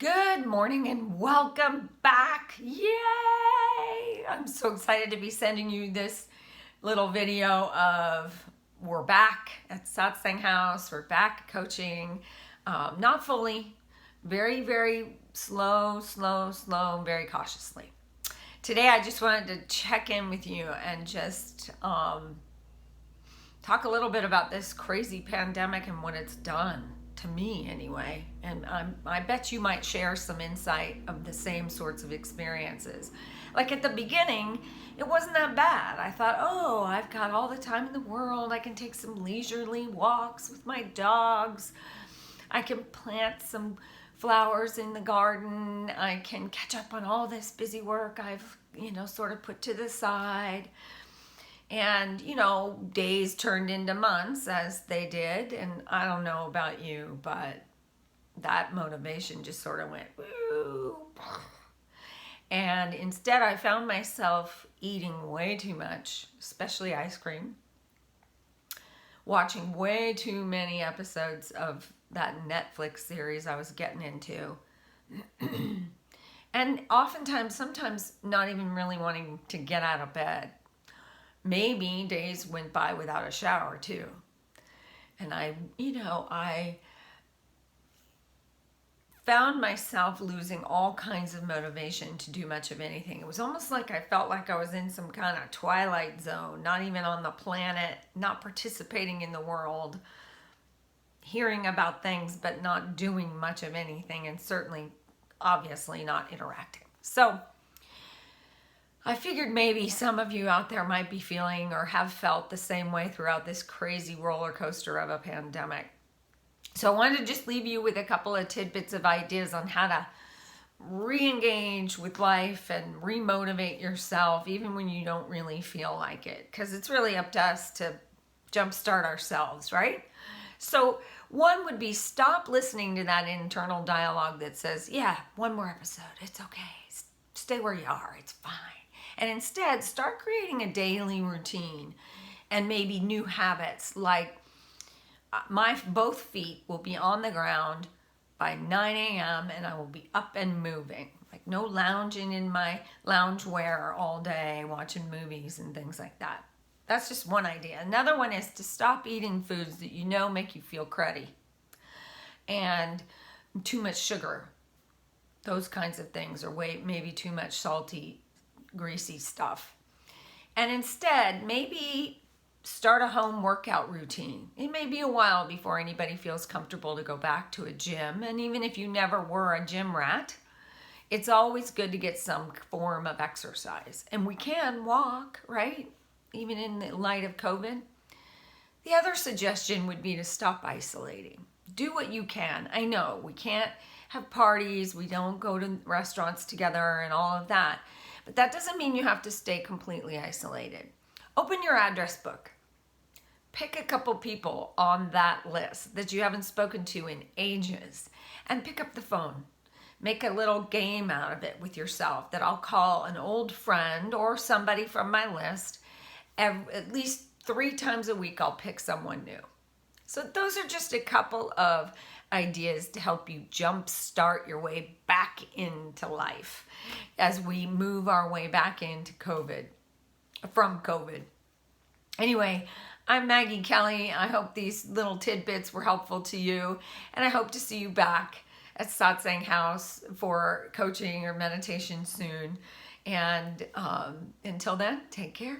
Good morning and welcome back. Yay! I'm so excited to be sending you this little video of we're back at Satsang House. We're back coaching, not fully, very slow, very cautiously. Today I just wanted to check in with you and just talk a little bit about this crazy pandemic and what it's done. To me anyway, and I bet you might share some insight of the same sorts of experiences. Like at the beginning, it wasn't that bad. I thought, oh, I've got all the time in the world. I can take some leisurely walks with my dogs. I can plant some flowers in the garden. I can catch up on all this busy work I've, sort of put to the side. And, days turned into months as they did. And I don't know about you, but that motivation just sort of went, woo. And instead I found myself eating way too much, especially ice cream, watching way too many episodes of that Netflix series I was getting into. And oftentimes, sometimes not even really wanting to get out of bed. Maybe days went by without a shower too. And I found myself losing all kinds of motivation to do much of anything. It was almost like I felt like I was in some kind of twilight zone, not even on the planet, not participating in the world, hearing about things, but not doing much of anything, and certainly, obviously, not interacting. So I figured maybe some of you out there might be feeling or have felt the same way throughout this crazy roller coaster of a pandemic. So I wanted to just leave you with a couple of tidbits of ideas on how to re-engage with life and remotivate yourself even when you don't really feel like it, because it's really up to us to jumpstart ourselves, right? So one would be stop listening to that internal dialogue that says, yeah, one more episode, it's okay, stay where you are, it's fine. And instead, start creating a daily routine and maybe new habits, like my both feet will be on the ground by 9 a.m. and I will be up and moving. Like no lounging in my loungewear all day, watching movies and things like that. That's just one idea. Another one is to stop eating foods that make you feel cruddy and too much sugar. Those kinds of things, or maybe too much salty, greasy stuff. And instead, maybe start a home workout routine. It may be a while before anybody feels comfortable to go back to a gym. And even if you never were a gym rat, it's always good to get some form of exercise. And we can walk, right? Even in the light of COVID. The other suggestion would be to stop isolating. Do what you can. I know we can't have parties. We don't go to restaurants together and all of that. But that doesn't mean you have to stay completely isolated. Open your address book. Pick a couple people on that list that you haven't spoken to in ages and pick up the phone. Make a little game out of it with yourself that I'll call an old friend or somebody from my list. At least 3 times a week I'll pick someone new. So those are just a couple of ideas to help you jumpstart your way back into life as we move our way back into from COVID. Anyway, I'm Maggie Kelly. I hope these little tidbits were helpful to you, and I hope to see you back at Satsang House for coaching or meditation soon. And until then, take care.